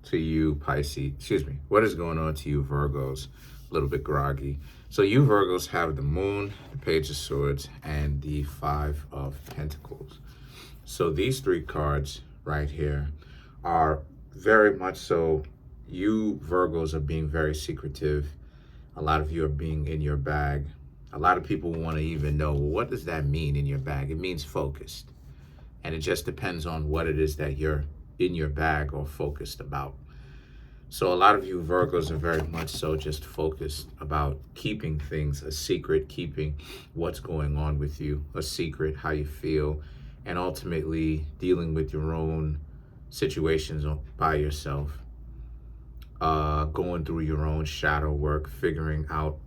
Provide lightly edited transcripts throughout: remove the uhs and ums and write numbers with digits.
to you, Pisces? What is going on to you, Virgos? A little bit groggy. So you Virgos have the Moon, the Page of Swords, and the Five of Pentacles. So these three cards right here are very much so, you Virgos are being very secretive. A lot of you are being in your bag. A lot of people want to even know, well, what does that mean in your bag? It means focused. And it just depends on what it is that you're in your bag or focused about. So a lot of you Virgos are very much so just focused about keeping things a secret, keeping what's going on with you a secret, how you feel, and ultimately dealing with your own situations by yourself, going through your own shadow work, figuring out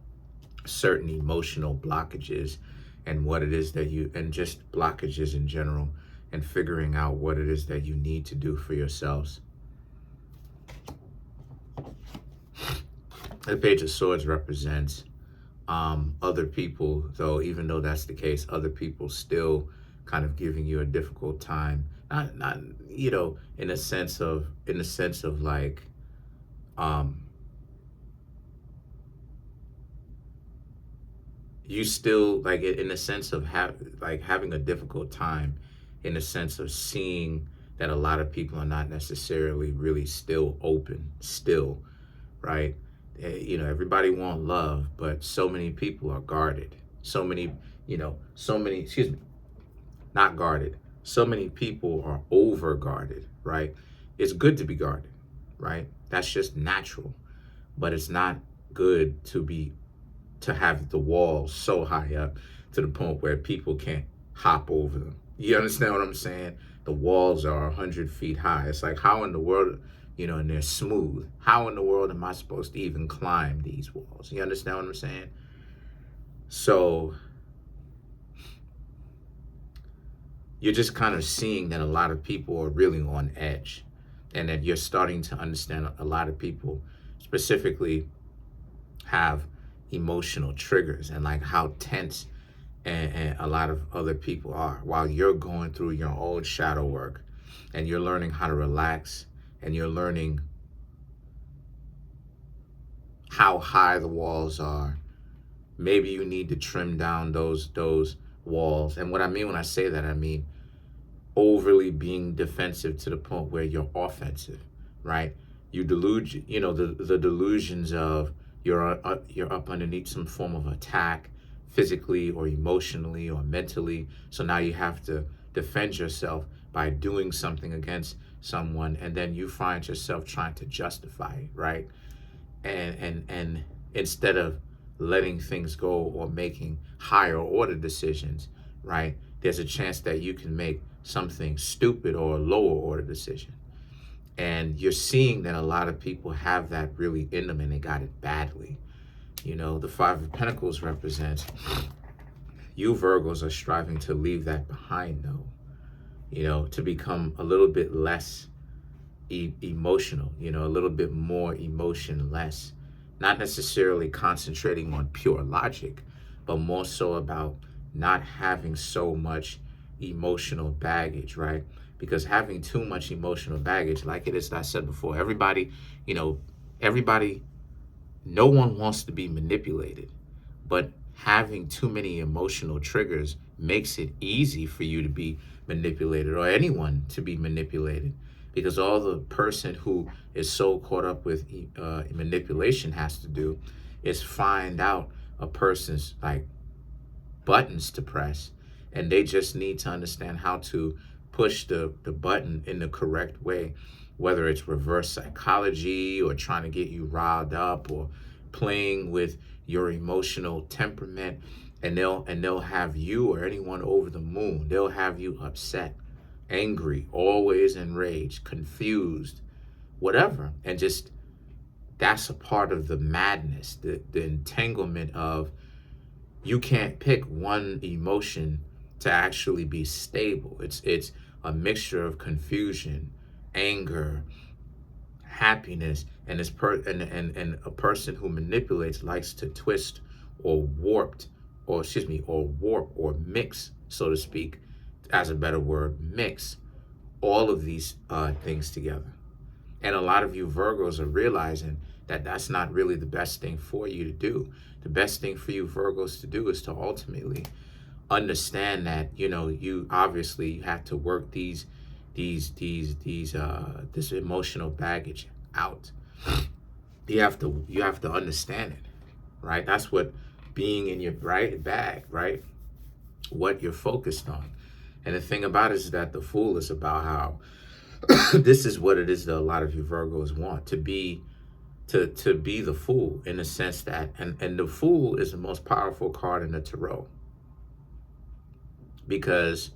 certain emotional blockages and what it is that you, and just blockages in general, and figuring out what it is that you need to do for yourselves. The Page of Swords represents other people, though, even though that's the case, other people still kind of giving you a difficult time. Not you know, in a sense of like, you still, like, in the sense of having a difficult time, in the sense of seeing that a lot of people are not necessarily really still open, right? You know, everybody want love, but so many people are guarded. So many, not guarded. So many people are over guarded, right? It's good to be guarded, right? That's just natural, but it's not good to have the walls so high up to the point where people can't hop over them. You understand what I'm saying? The walls are 100 feet high. It's like, how in the world, and they're smooth. How in the world am I supposed to even climb these walls? You understand what I'm saying? So you're just kind of seeing that a lot of people are really on edge, and that you're starting to understand a lot of people specifically have emotional triggers, and like how tense and a lot of other people are, while you're going through your own shadow work, and you're learning how to relax, and you're learning how high the walls are. Maybe you need to trim down those walls. And what I mean when I say that, I mean overly being defensive to the point where you're offensive, right? You delude, the delusions of you're up underneath some form of attack, physically or emotionally or mentally. So now you have to defend yourself by doing something against someone, and then you find yourself trying to justify it, right? And instead of letting things go or making higher order decisions, right, there's a chance that you can make something stupid or a lower order decision. And you're seeing that a lot of people have that really in them, and they got it badly. The Five of Pentacles represents you Virgos are striving to leave that behind, though. To become a little bit less emotional, a little bit more emotionless. Not necessarily concentrating on pure logic, but more so about not having so much emotional baggage, right? Because having too much emotional baggage, like it is, I said before, everybody, no one wants to be manipulated, but having too many emotional triggers makes it easy for you to be manipulated, or anyone to be manipulated, because all the person who is so caught up with manipulation has to do is find out a person's like buttons to press, and they just need to understand how to push the button in the correct way, whether it's reverse psychology or trying to get you riled up or playing with your emotional temperament, and they'll have you or anyone over the moon. They'll have you upset, angry, always enraged, confused, whatever. And just, that's a part of the madness, the entanglement of, you can't pick one emotion to actually be stable. It's a mixture of confusion, anger, happiness, and and a person who manipulates likes to twist or warp or mix, so to speak, as a better word, mix all of these things together. And a lot of you Virgos are realizing that that's not really the best thing for you to do. The best thing for you Virgos to do is to ultimately understand that, you obviously have to work this emotional baggage out. You have to understand it, right? That's what being in your right bag, right? What you're focused on. And the thing about it is that the Fool is about how this is what it is that a lot of you Virgos want to be the Fool, in the sense that, and the Fool is the most powerful card in the tarot, because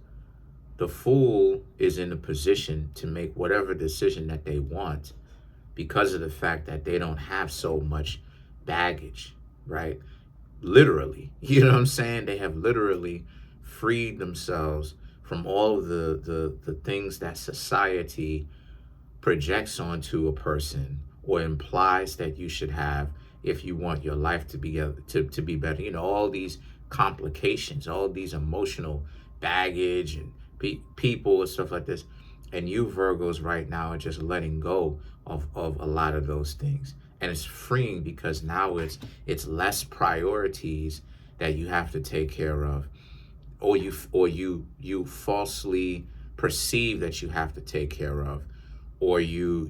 the Fool is in a position to make whatever decision that they want because of the fact that they don't have so much baggage, right? Literally, you know what I'm saying? They have literally freed themselves from all of the things that society projects onto a person or implies that you should have if you want your life to be better. All these complications, all these emotional baggage and people and stuff like this. And you Virgos right now are just letting go of a lot of those things. And it's freeing, because now it's less priorities that you have to take care of, or you falsely perceive that you have to take care of, or you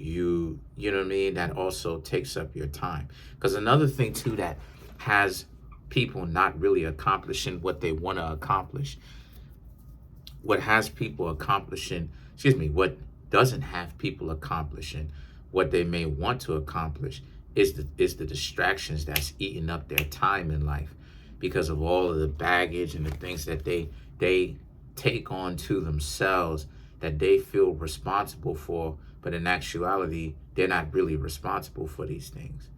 know what I mean, that also takes up your time. Because another thing too that has people not really accomplishing what they want to accomplish, what doesn't have people accomplishing what they may want to accomplish is the distractions that's eating up their time in life, because of all of the baggage and the things that they take on to themselves that they feel responsible for, but in actuality they're not really responsible for these things,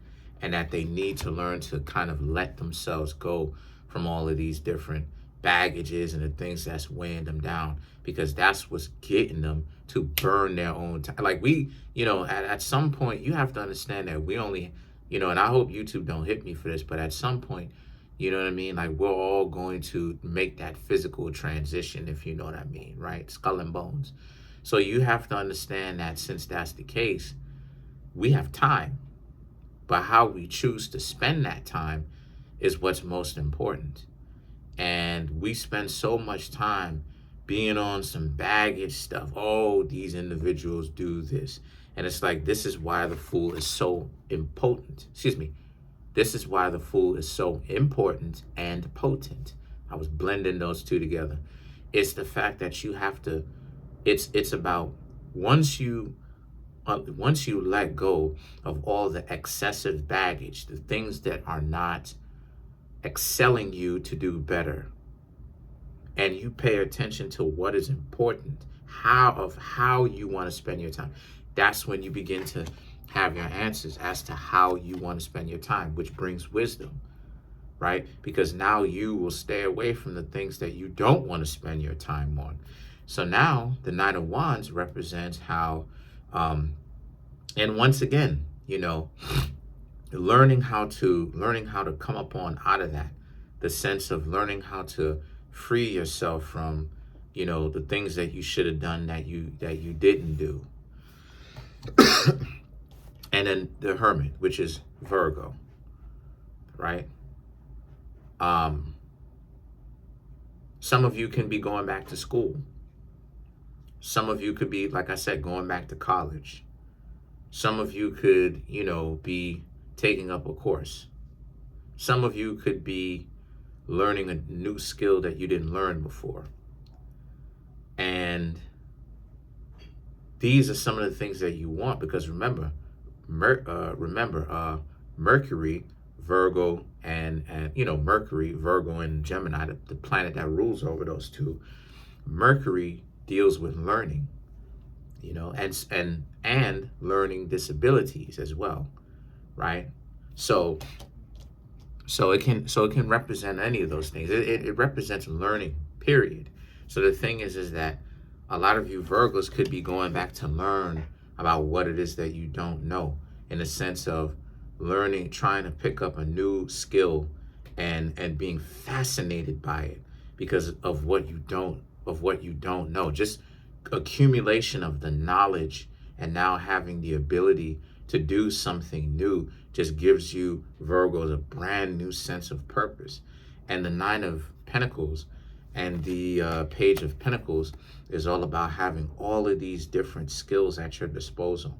and that they need to learn to kind of let themselves go from all of these different baggages and the things that's weighing them down, because that's what's getting them to burn their own time. Like at some point you have to understand that we only, and I hope YouTube don't hit me for this, but at some point, you know what I mean? Like, we're all going to make that physical transition, if you know what I mean, right? Skull and bones. So you have to understand that since that's the case, we have time, but how we choose to spend that time is what's most important. And we spend so much time being on some baggage stuff. Oh, these individuals do this. And it's like, this is why the Fool is so impotent. This is why the Fool is so important and potent. I was blending those two together. It's the fact that you have to, it's about once you let go of all the excessive baggage, the things that are not excelling you to do better, and you pay attention to what is important, how you want to spend your time, that's when you begin to have your answers as to how you want to spend your time, which brings wisdom, right? Because now you will stay away from the things that you don't want to spend your time on. So now the Nine of Wands represents how, and once again, learning how to come up on out of that, the sense of learning how to free yourself from, the things that you should have done that you didn't do. And then the Hermit, which is Virgo, right? Some of you can be going back to school. Some of you could be, like I said, going back to college. Some of you could, be taking up a course. Some of you could be learning a new skill that you didn't learn before. And these are some of the things that you want, because remember, Mercury, Virgo, and Mercury, Virgo, and Gemini, the planet that rules over those two. Mercury deals with learning, and learning disabilities as well, right? So it can represent any of those things. It represents learning, period. So the thing is that a lot of you Virgos could be going back to learn about what it is that you don't know, in the sense of learning, trying to pick up a new skill and being fascinated by it because of what you don't know. Just accumulation of the knowledge And now having the ability to do something new just gives you, Virgos, a brand new sense of purpose. And the Nine of Pentacles and the Page of Pentacles is all about having all of these different skills at your disposal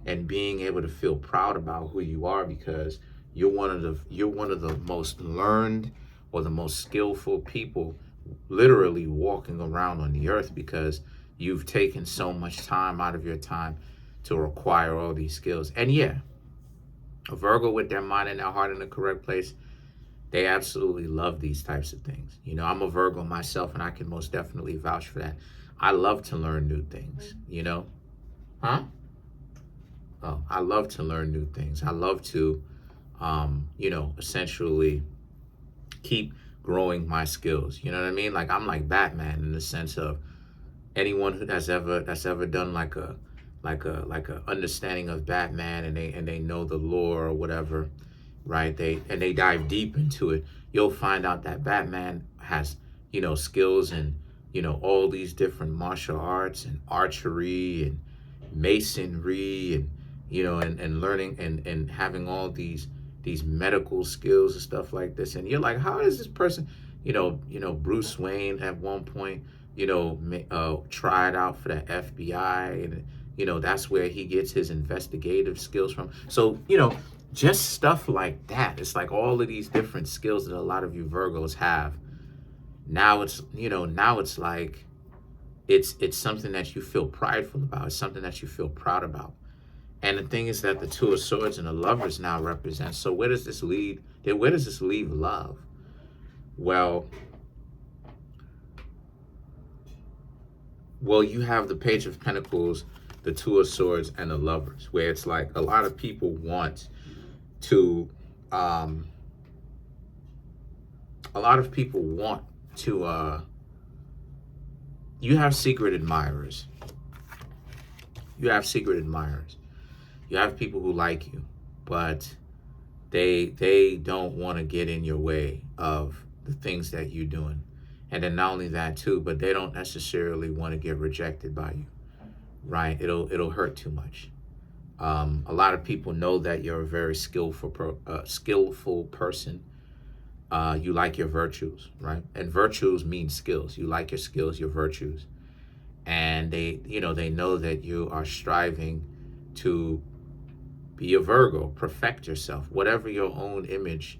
and being able to feel proud about who you are, because you're one of the most learned or the most skillful people literally walking around on the earth, because you've taken so much time out of your time to acquire all these skills. And yeah, a Virgo with their mind and their heart in the correct place, they absolutely love these types of things. You know, I'm a Virgo myself, and I can most definitely vouch for that. I love to learn new things, you know? Huh? Oh, I love to learn new things. I love to, you know, essentially keep growing my skills. You know what I mean? Like, I'm like Batman in the sense of anyone who that's ever done like a understanding of Batman, and they know the lore or whatever, right? They dive deep into it. You'll find out that Batman has, you know, skills and, you know, all these different martial arts and archery and masonry and, you know, and learning and having all these medical skills and stuff like this. And you're like, how is this person, you know, Bruce Wayne at one point, you know, tried out for the FBI, and, you know, that's where he gets his investigative skills from. So, you know, just stuff like that. It's like all of these different skills that a lot of you Virgos have. Now it's, you know, now it's like, it's something that you feel prideful about. It's something that you feel proud about. And the thing is that the Two of Swords and the Lovers now represent. So where does this lead? Where does this leave love? Well, you have the Page of Pentacles, the Two of Swords, and the Lovers, where it's like a lot of people want to, you have secret admirers. You have secret admirers. You have people who like you, but they don't want to get in your way of the things that you're doing. And then not only that too, but they don't necessarily want to get rejected by you, right? It'll hurt too much. A lot of people know that you're a very skillful person. You like your virtues, right? And virtues mean skills. You like your skills, your virtues. And they know that you are striving to be a Virgo, perfect yourself, whatever your own image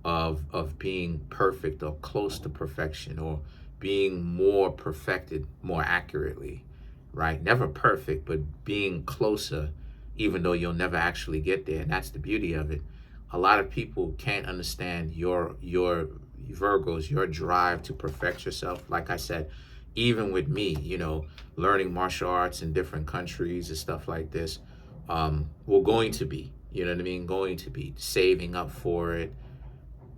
of being perfect or close to perfection, or being more perfected more accurately, right? Never perfect, but being closer, even though you'll never actually get there. And that's the beauty of it. A lot of people can't understand your Virgos, your drive to perfect yourself. Like I said, even with me, you know, learning martial arts in different countries and stuff like this, we're going to be, you know what I mean? Going to be saving up for it,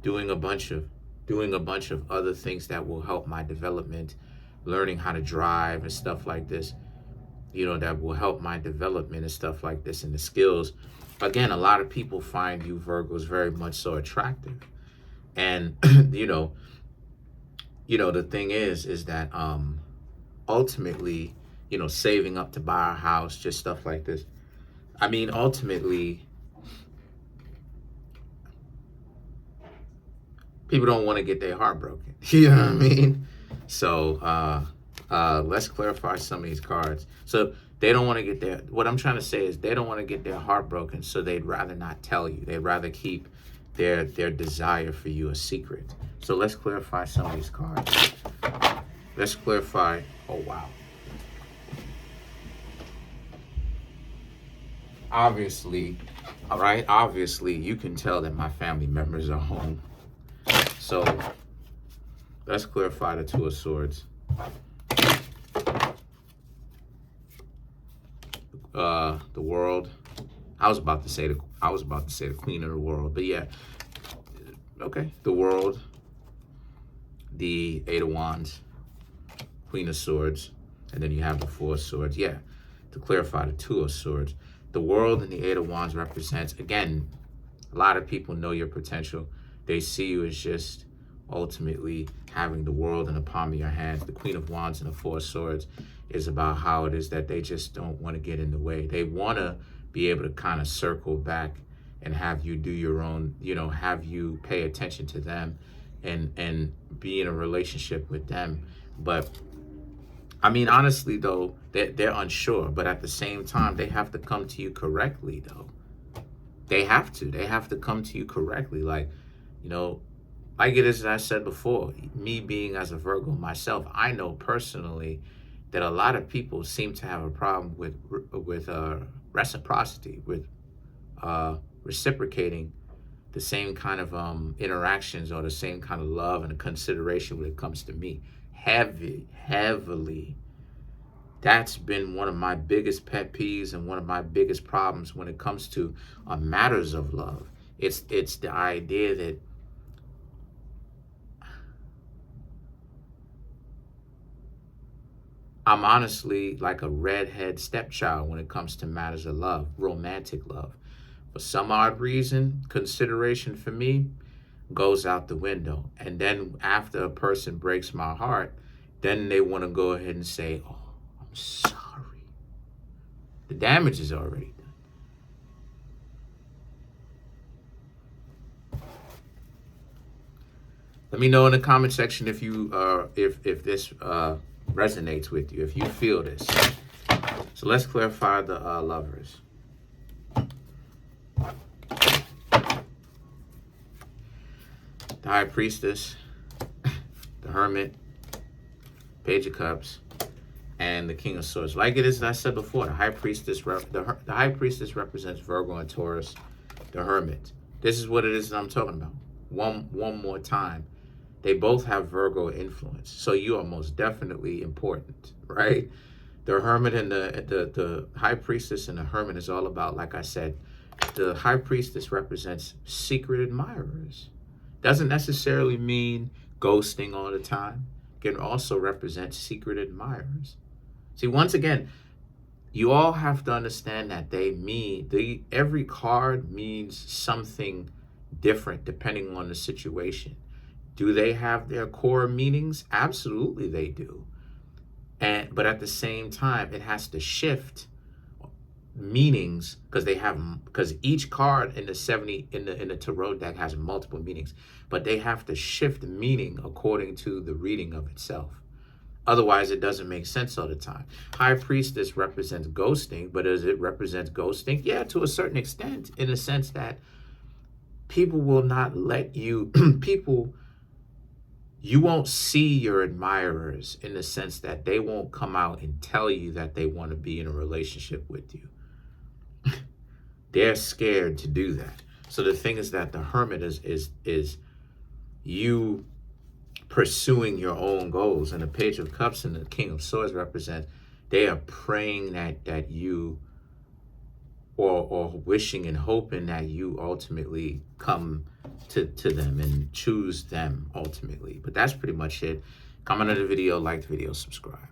doing a bunch of other things that will help my development, learning how to drive and stuff like this, you know, that will help my development and stuff like this, and the skills. Again, a lot of people find you Virgos very much so attractive. And, you know, the thing is that ultimately, you know, saving up to buy a house, just stuff like this. I mean, ultimately, people don't want to get their heart broken. You know what I mean? So let's clarify some of these cards. So they don't want to get their, what I'm trying to say is they don't want to get their heart broken, so they'd rather not tell you. They'd rather keep their desire for you a secret. So let's clarify some of these cards. Let's clarify, oh wow. Obviously, all right, obviously you can tell that my family members are home. So let's clarify the Two of Swords. The World. I was about to say the Queen of the World, but yeah. Okay, the World, the Eight of Wands, Queen of Swords, and then you have the Four of Swords. Yeah, to clarify the Two of Swords. The World and the Eight of Wands represents, again, a lot of people know your potential. They see you as just ultimately having the world in the palm of your hands. The Queen of Wands and the Four of Swords is about how it is that they just don't want to get in the way. They want to be able to kind of circle back and have you do your own, have you pay attention to them and be in a relationship with them. But I mean, honestly, though, they're unsure. But at the same time, they have to come to you correctly, though. They have to come to you correctly. Like it is, as I said before, me being as a Virgo myself, I know personally that a lot of people seem to have a problem with reciprocity, with reciprocating the same kind of interactions or the same kind of love and consideration when it comes to me. Heavily. That's been one of my biggest pet peeves and one of my biggest problems when it comes to matters of love. It's the idea that I'm honestly like a redhead stepchild when it comes to matters of love, romantic love. For some odd reason, consideration for me goes out the window. And then after a person breaks my heart, then they want to go ahead and say, oh, I'm sorry. The damage is already done. Let me know in the comment section if you if this resonates with you, if you feel this. So let's clarify the lovers. The High Priestess, the Hermit, Page of Cups, and the King of Swords. Like it is, as I said before, the High Priestess represents Virgo and Taurus. The Hermit. This is what it is that I'm talking about. One more time. They both have Virgo influence, so you are most definitely important, right? The Hermit and the High Priestess and the Hermit is all about, like I said, the High Priestess represents secret admirers. Doesn't necessarily mean ghosting all the time. Can also represent secret admirers. See, once again, you all have to understand that every card means something different depending on the situation. Do they have their core meanings? Absolutely they do. But at the same time, it has to shift meanings because each card in the tarot deck has multiple meanings, but they have to shift meaning according to the reading of itself. Otherwise, it doesn't make sense all the time. High Priestess represents ghosting, but does it represent ghosting? Yeah, to a certain extent, in the sense that people will not let you, you won't see your admirers in the sense that they won't come out and tell you that they want to be in a relationship with you. They're scared to do that. So the thing is that the Hermit is you pursuing your own goals, and the Page of Cups and the King of Swords represent they are praying that you or wishing and hoping that you ultimately come to them and choose them ultimately. But that's pretty much it. Comment on the video, like the video, subscribe.